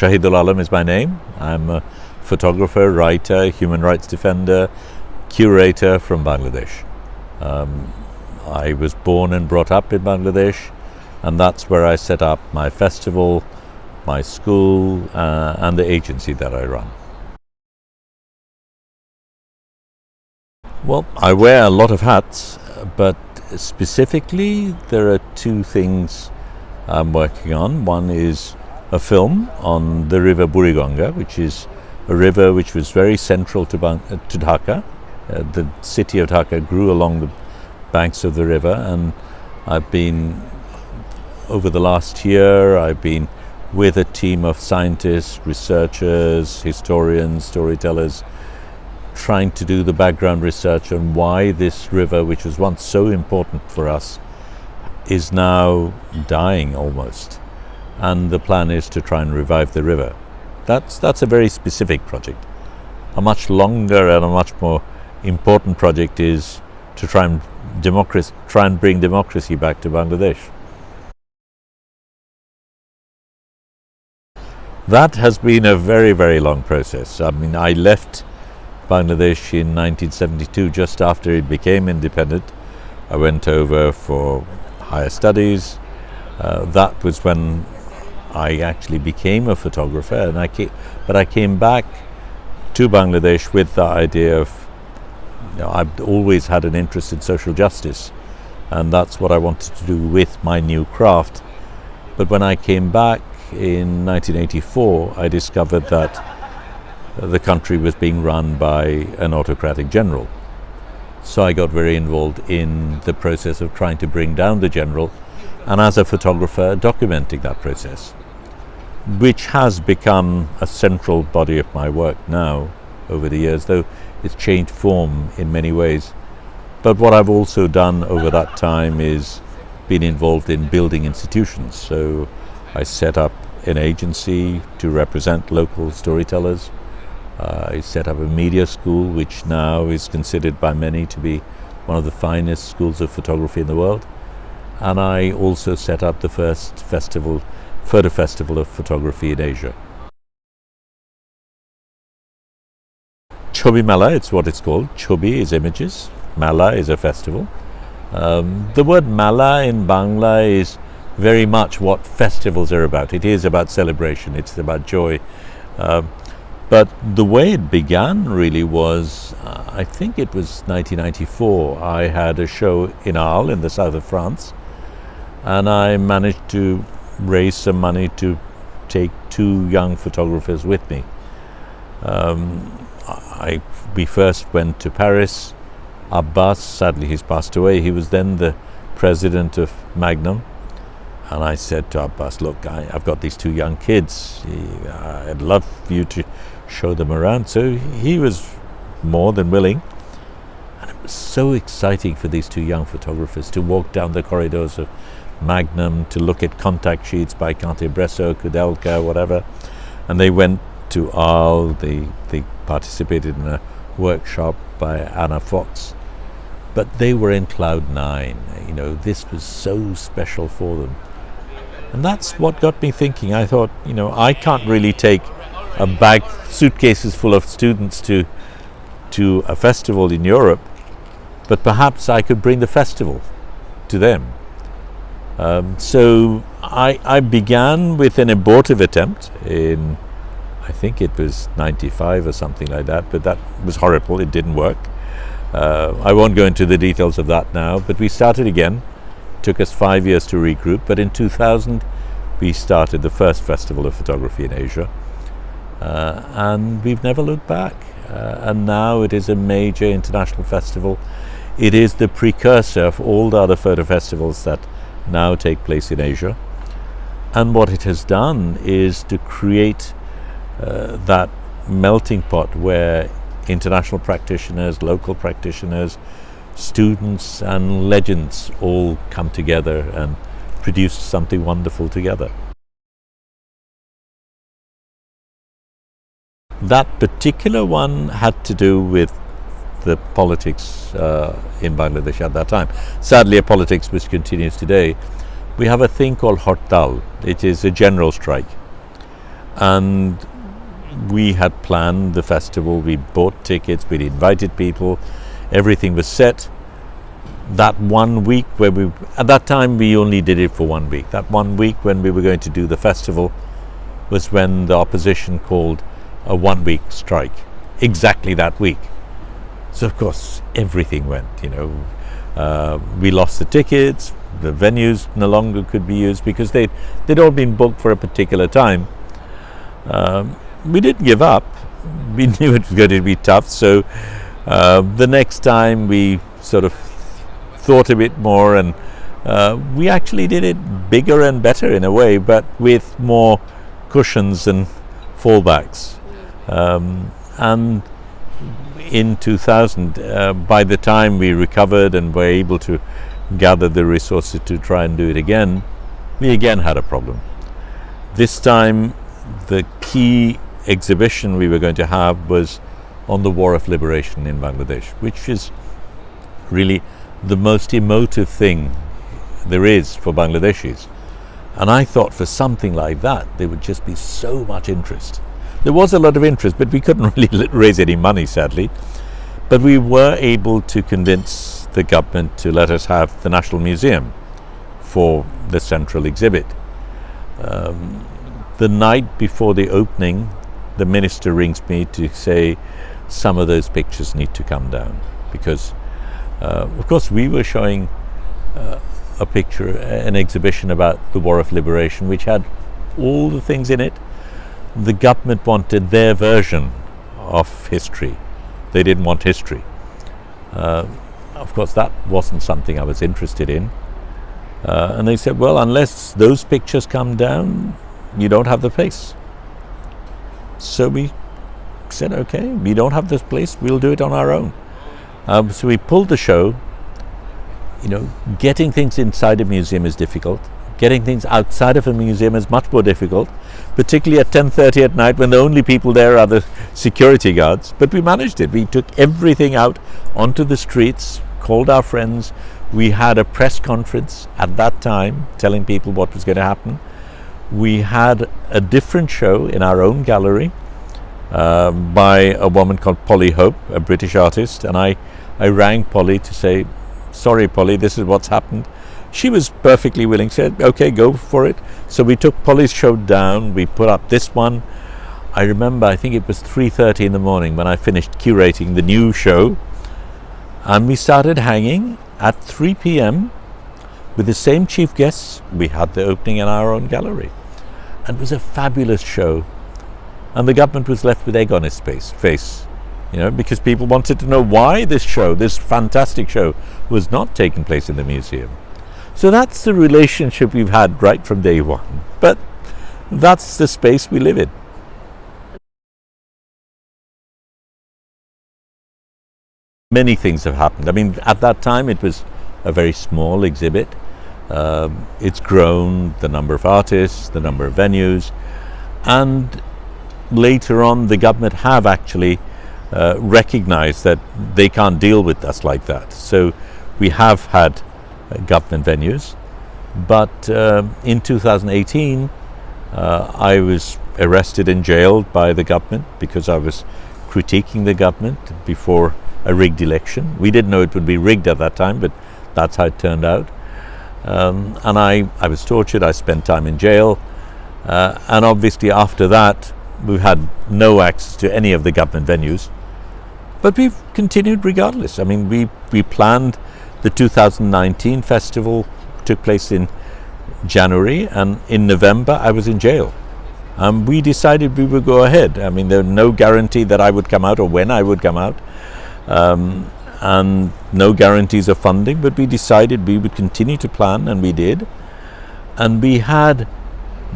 Shahidul Alam is my name. I'm a photographer, writer, human rights defender, curator from Bangladesh. I was born and brought up in Bangladesh, and that's where I set up my festival, my school, and the agency that I run. Well, I wear a lot of hats, but specifically there are two things I'm working on. One is a film on the river Buriganga, which is a river which was very central to Dhaka. The city of Dhaka grew along the banks of the river, and I've been, over the last year, I've been with a team of scientists, researchers, historians, storytellers, trying to do the background research on why this river, which was once so important for us, is now dying almost. And the plan is to try and revive the river. That's a very specific project. A much longer and a much more important project is to try and bring democracy back to Bangladesh. That has been a very, very long process. I mean, I left Bangladesh in 1972, just after it became independent. I went over for higher studies. That was when I actually became a photographer, and I came back to Bangladesh with the idea of, I've always had an interest in social justice, and that's what I wanted to do with my new craft. But when I came back in 1984, I discovered that the country was being run by an autocratic general. So I got very involved in the process of trying to bring down the general, and as a photographer documenting that process, which has become a central body of my work now over the years, though it's changed form in many ways. But what I've also done over that time is been involved in building institutions. So I set up an agency to represent local storytellers. I set up a media school, which now is considered by many to be one of the finest schools of photography in the world. And I also set up the first photo festival of photography in Asia. Chobi Mela, it's what it's called. Chobi is images, Mela is a festival. The word Mela in Bangla is very much what festivals are about. It is about celebration, it's about joy. But the way it began really was, I think it was 1994, I had a show in Arles in the south of France, and I managed to raise some money to take two young photographers with me. We first went to Paris. Abbas, sadly he's passed away, he was then the president of Magnum. And I said to Abbas, look, I've got these two young kids. I'd love you to show them around. So he was more than willing. And it was so exciting for these two young photographers to walk down the corridors of Magnum, to look at contact sheets by Canté-Bresson, Kudelka, whatever. And they went to Arles, they participated in a workshop by Anna Fox. But they were in cloud nine. This was so special for them. And that's what got me thinking. I thought, I can't really take suitcases full of students to a festival in Europe, but perhaps I could bring the festival to them. So I began with an abortive attempt in, I think it was 95 or something like that, but that was horrible, it didn't work. I won't go into the details of that now, but we started again. Took us 5 years to regroup, but in 2000 we started the first festival of photography in Asia, and we've never looked back. And now it is a major international festival. It is the precursor of all the other photo festivals that now take place in Asia. And what it has done is to create that melting pot where international practitioners, local practitioners, students and legends all come together and produce something wonderful together. That particular one had to do with the politics in Bangladesh at that time. Sadly, a politics which continues today. We have a thing called Hartal. It is a general strike. And we had planned the festival, we bought tickets, we'd invited people, everything was set. That 1 week at that time we only did it for 1 week. That 1 week when we were going to do the festival was when the opposition called a 1 week strike, exactly that week. So of course everything went, we lost the tickets, the venues no longer could be used because they'd all been booked for a particular time. We didn't give up. We knew it was going to be tough, so the next time we sort of thought a bit more, and we actually did it bigger and better in a way, but with more cushions and fallbacks. And in 2000, by the time we recovered and were able to gather the resources to try and do it again, we again had a problem. This time the key exhibition we were going to have was on the War of Liberation in Bangladesh, which is really the most emotive thing there is for Bangladeshis. And I thought for something like that there would just be so much interest. There was a lot of interest, but we couldn't really raise any money, sadly. But we were able to convince the government to let us have the National Museum for the central exhibit. The night before the opening, the minister rings me to say some of those pictures need to come down, because of course we were showing a picture, an exhibition about the War of Liberation, which had all the things in it. The government wanted their version of history. They didn't want history. Of course that wasn't something I was interested in. And they said, well, unless those pictures come down, you don't have the place. So we said, okay, we don't have this place, we'll do it on our own. So we pulled the show. Getting things inside a museum is difficult. Getting things outside of a museum is much more difficult, particularly at 10:30 at night when the only people there are the security guards. But we managed it. We took everything out onto the streets, called our friends. We had a press conference at that time telling people what was going to happen. We had a different show in our own gallery by a woman called Polly Hope, a British artist, and I rang Polly to say, sorry Polly, this is what's happened. She was perfectly willing, said, okay, go for it. So we took Polly's show down, we put up this one. I remember, I think it was 3:30 in the morning when I finished curating the new show, and we started hanging at 3 p.m. with the same chief guests. We had the opening in our own gallery, and it was a fabulous show. And the government was left with egg on its face, because people wanted to know why this show, this fantastic show, was not taking place in the museum. So that's the relationship we've had right from day one. But that's the space we live in. Many things have happened. I mean, at that time it was a very small exhibit. It's grown, the number of artists, the number of venues, and later on the government have actually recognized that they can't deal with us like that. So we have had government venues, but in 2018 I was arrested and jailed by the government because I was critiquing the government before a rigged election. We didn't know it would be rigged at that time, but that's how it turned out. And I was tortured. I spent time in jail, and obviously after that we've had no access to any of the government venues, but we've continued regardless. I mean, we planned the 2019 festival, took place in January, and in November I was in jail. We decided we would go ahead. I mean, there was no guarantee that I would come out or when I would come out, and no guarantees of funding, but we decided we would continue to plan, and we did. And we had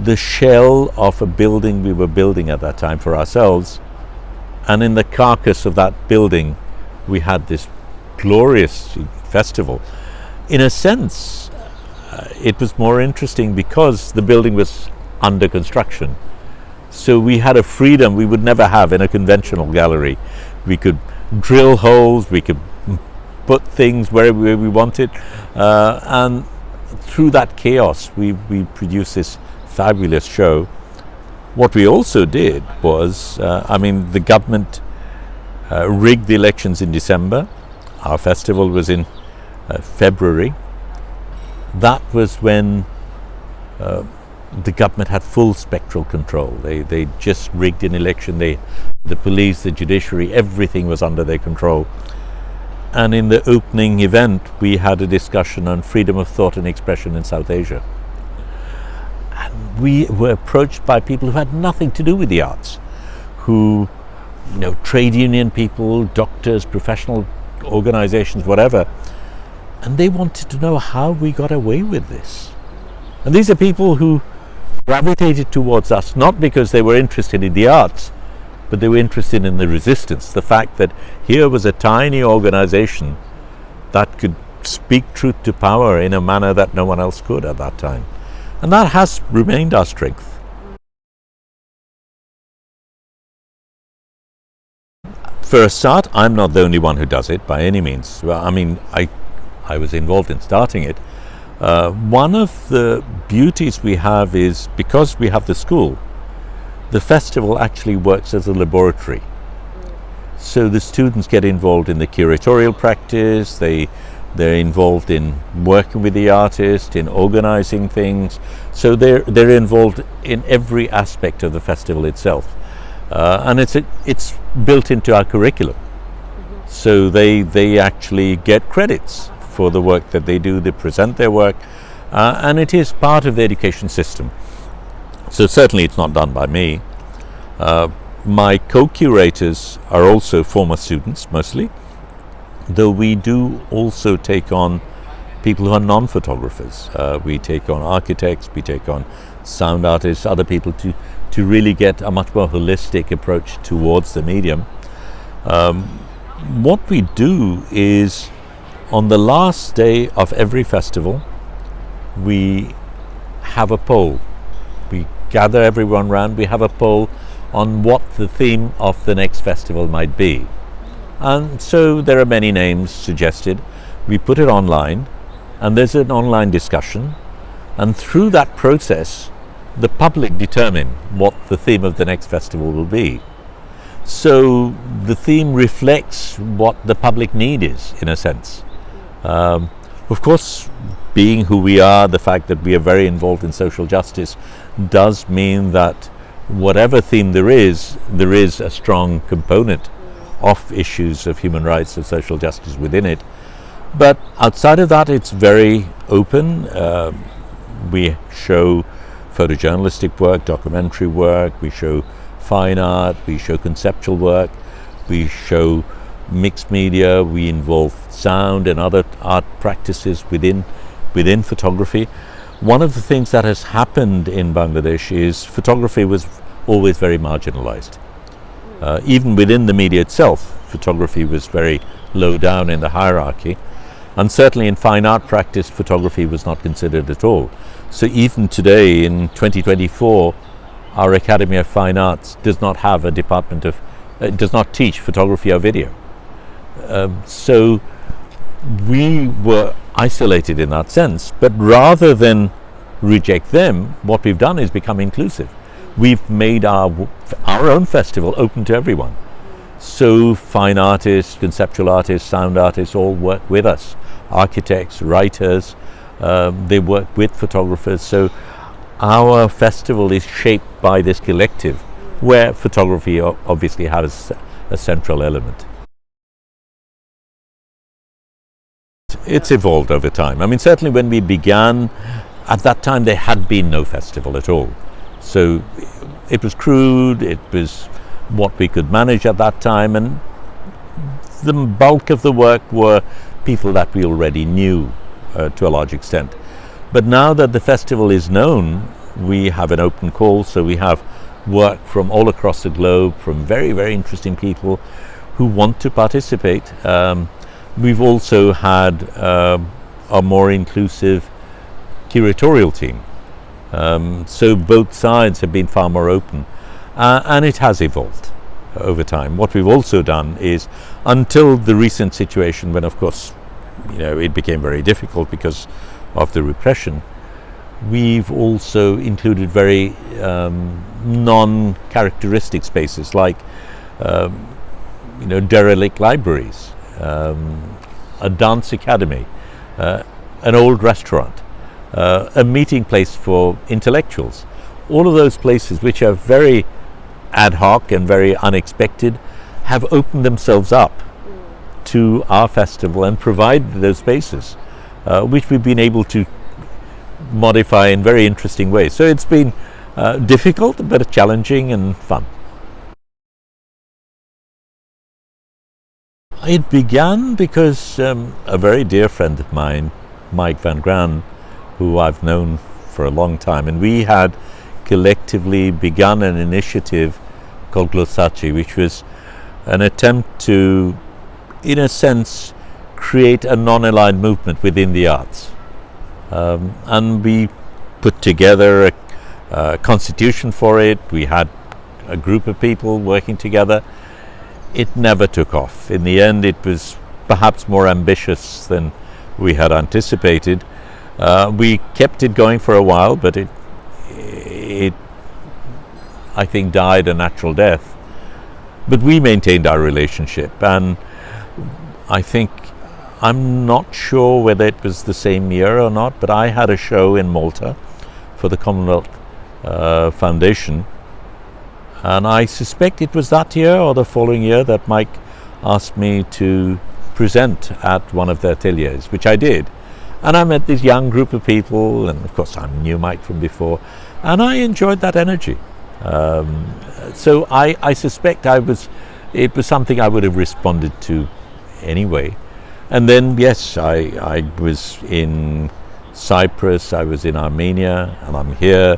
the shell of a building we were building at that time for ourselves, and in the carcass of that building we had this glorious festival. In a sense, it was more interesting because the building was under construction. So we had a freedom we would never have in a conventional gallery. We could drill holes, we could put things wherever we wanted, and through that chaos we produced this fabulous show. What we also did was, the government rigged the elections in December. Our festival was in February. That was when the government had full spectral control. They just rigged an election. The police, the judiciary, everything was under their control. And in the opening event, we had a discussion on freedom of thought and expression in South Asia. And we were approached by people who had nothing to do with the arts, who, trade union people, doctors, professional organizations, whatever. And they wanted to know how we got away with this. And these are people who gravitated towards us, not because they were interested in the arts, but they were interested in the resistance. The fact that here was a tiny organization that could speak truth to power in a manner that no one else could at that time. And that has remained our strength. For a start, I'm not the only one who does it by any means. I was involved in starting it. One of the beauties we have is, because we have the school, the festival actually works as a laboratory. So the students get involved in the curatorial practice, they're involved in working with the artist, in organizing things. So they're involved in every aspect of the festival itself. And it's built into our curriculum. So they actually get credits for the work that they do. They present their work, and it is part of the education system. So certainly it's not done by me. My co-curators are also former students, mostly, though we do also take on people who are non-photographers. We take on architects, we take on sound artists, other people to really get a much more holistic approach towards the medium. What we do is, on the last day of every festival, we have a poll. We gather everyone round, we have a poll on what the theme of the next festival might be. And so there are many names suggested. We put it online, and there's an online discussion. And through that process, the public determine what the theme of the next festival will be. So the theme reflects what the public need is, in a sense. Of course, being who we are, the fact that we are very involved in social justice does mean that whatever theme there is a strong component of issues of human rights, of social justice within it. But outside of that, it's very open. We show photojournalistic work, documentary work, we show fine art, we show conceptual work, we show mixed media, we involve sound and other art practices within photography. One of the things that has happened in Bangladesh is photography was always very marginalized. Even within the media itself, photography was very low down in the hierarchy, and certainly in fine art practice, photography was not considered at all. So even today, in 2024, our Academy of Fine Arts does not have a department of, does not teach photography or video. So we were isolated in that sense, but rather than reject them, what we've done is become inclusive. We've made our own festival open to everyone. So fine artists, conceptual artists, sound artists all work with us. Architects, writers, they work with photographers. So our festival is shaped by this collective, where photography obviously has a central element. It's evolved over time. I mean, certainly when we began, at that time there had been no festival at all. So it was crude, it was what we could manage at that time, and the bulk of the work were people that we already knew to a large extent. But now that the festival is known, we have an open call, so we have work from all across the globe, from very, very interesting people who want to participate. We've also had a more inclusive curatorial team. So both sides have been far more open, and it has evolved over time. What we've also done is, until the recent situation when, of course, it became very difficult because of the repression, we've also included very non-characteristic spaces like derelict libraries, a dance academy, an old restaurant, a meeting place for intellectuals. All of those places, which are very ad hoc and very unexpected, have opened themselves up to our festival and provide those spaces, which we've been able to modify in very interesting ways. So it's been difficult, but challenging and fun. It began because a very dear friend of mine, Mike Van Gran, who I've known for a long time, and we had collectively begun an initiative called Glossaci, which was an attempt to, in a sense, create a non-aligned movement within the arts. And we put together a constitution for it. We had a group of people working together. It never took off. In the end, it was perhaps more ambitious than we had anticipated. We kept it going for a while, but it I think died a natural death. But we maintained our relationship, and I think, I'm not sure whether it was the same year or not, but I had a show in Malta for the Commonwealth Foundation, and I suspect it was that year or the following year that Mike asked me to present at one of the ateliers, which I did. And I met this young group of people, and of course I knew Mike from before, and I enjoyed that energy. So I suspect it was something I would have responded to anyway. And then, yes, I was in Cyprus, I was in Armenia, and I'm here.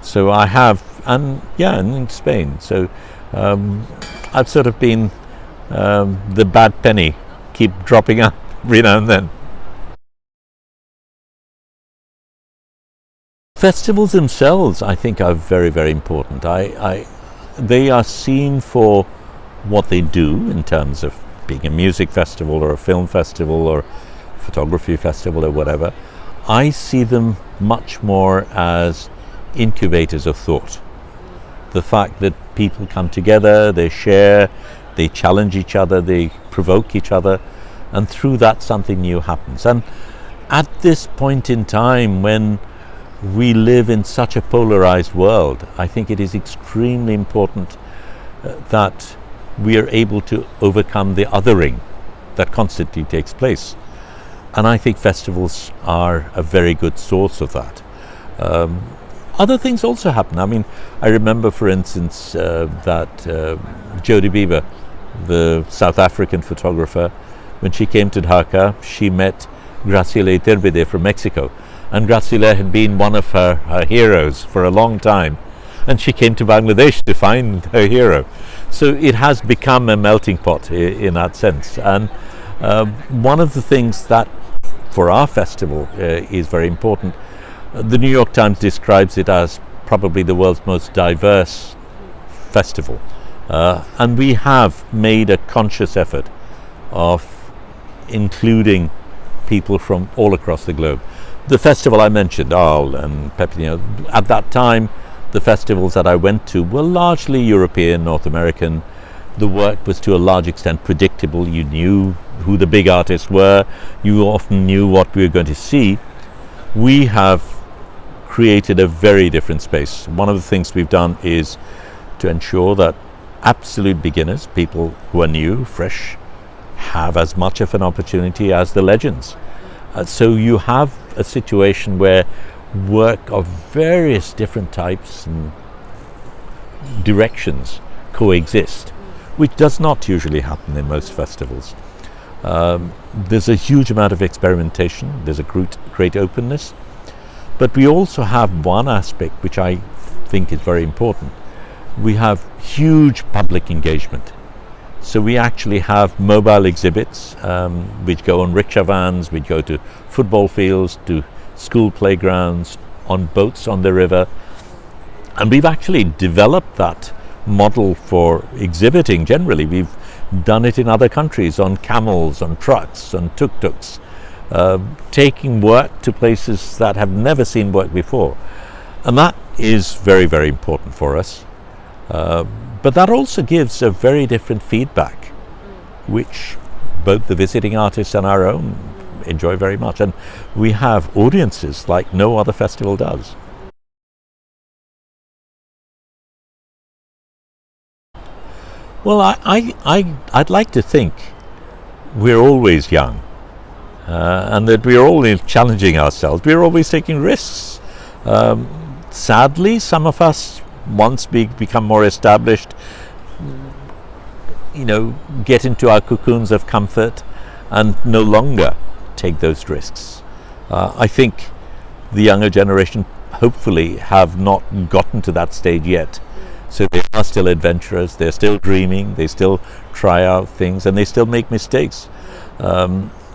So I have, and in Spain. So I've sort of been the bad penny, keep dropping up every now and then. Festivals themselves, I think, are very, very important. They are seen for what they do in terms of being a music festival or a film festival or photography festival or whatever. I see them much more as incubators of thought. The fact that people come together, they share, they challenge each other, they provoke each other, and through that something new happens. And at this point in time, when we live in such a polarized world, I think it is extremely important that we are able to overcome the othering that constantly takes place. And I think festivals are a very good source of that. Other things also happen. I mean, I remember, for instance, that Jodie Beaver, the South African photographer, when she came to Dhaka, she met Graciela Iturbide from Mexico. And Graciela had been one of her heroes for a long time. And she came to Bangladesh to find her hero. So it has become a melting pot in that sense. And one of the things that for our festival is very important, the New York Times describes it as probably the world's most diverse festival. And we have made a conscious effort of including people from all across the globe. The festival I mentioned, Arles and Pepinio, at that time, the festivals that I went to were largely European, North American. The work was to a large extent predictable. You knew who the big artists were. You often knew what we were going to see. We have created a very different space. One of the things we've done is to ensure that absolute beginners, people who are new, fresh, have as much of an opportunity as the legends. So you have a situation where work of various different types and directions coexist, which does not usually happen in most festivals. There's a huge amount of experimentation, there's a great openness, but we also have one aspect which I think is very important. We have huge public engagement. So we actually have mobile exhibits which go on rickshaw vans, which go to football fields, to school playgrounds, on boats on the river. And we've actually developed that model for exhibiting generally. We've done it in other countries on camels, on trucks, on tuk-tuks, taking work to places that have never seen work before. And that is very, very important for us. But that also gives a very different feedback, which both the visiting artists and our own enjoy very much. And we have audiences like no other festival does. Well, I'd like to think we're always young, and that we're always challenging ourselves. We're always taking risks. Sadly, some of us, once become more established, get into our cocoons of comfort and no longer take those risks. I think the younger generation hopefully have not gotten to that stage yet. So they are still adventurous, they're still dreaming, they still try out things, and they still make mistakes.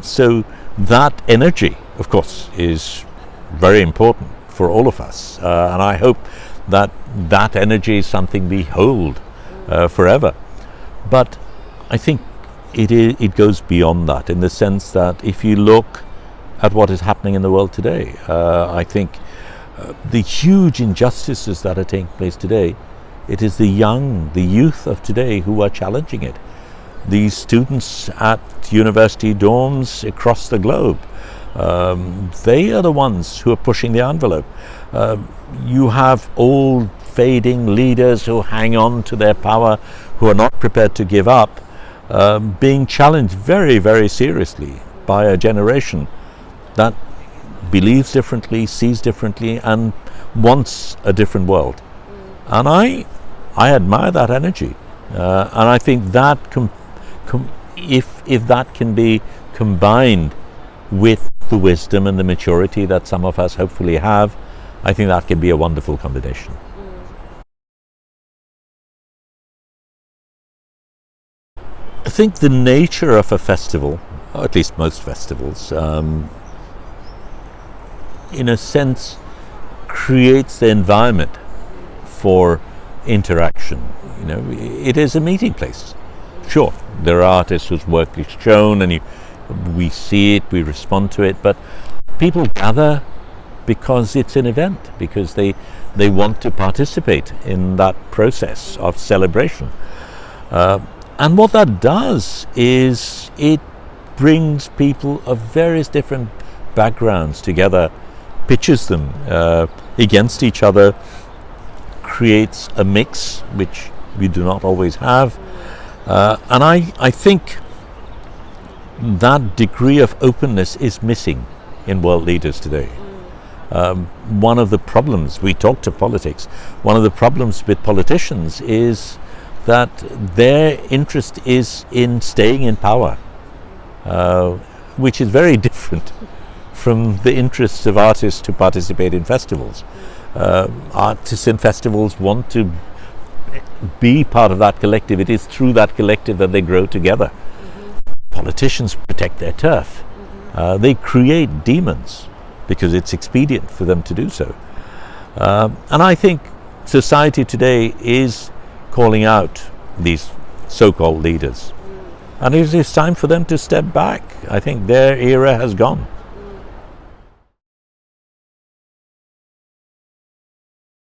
So that energy, of course, is very important for all of us. And I hope that that energy is something we hold forever. But I think it goes beyond that, in the sense that if you look at what is happening in the world today, I think the huge injustices that are taking place today, it is the youth of today who are challenging it. These students at university dorms across the globe, they are the ones who are pushing the envelope. You have old fading leaders who hang on to their power, who are not prepared to give up, being challenged very, very seriously by a generation that believes differently, sees differently, and wants a different world. And I admire that energy, and I think that if that can be combined with the wisdom and the maturity that some of us hopefully have, I think that can be a wonderful combination. I think the nature of a festival, or at least most festivals, in a sense creates the environment for interaction. It is a meeting place. Sure, there are artists whose work is shown and we see it, we respond to it, but people gather because it's an event, because they want to participate in that process of celebration. And what that does is it brings people of various different backgrounds together, pitches them against each other, creates a mix which we do not always have. And I think that degree of openness is missing in world leaders today. One of the problems, we talk to politics, one of the problems with politicians is that their interest is in staying in power, which is very different from the interests of artists to participate in festivals. Artists in festivals want to be part of that collective. It is through that collective that they grow together. Politicians protect their turf. They create demons because it's expedient for them to do so. And I think society today is calling out these so-called leaders. And it is time for them to step back. I think their era has gone.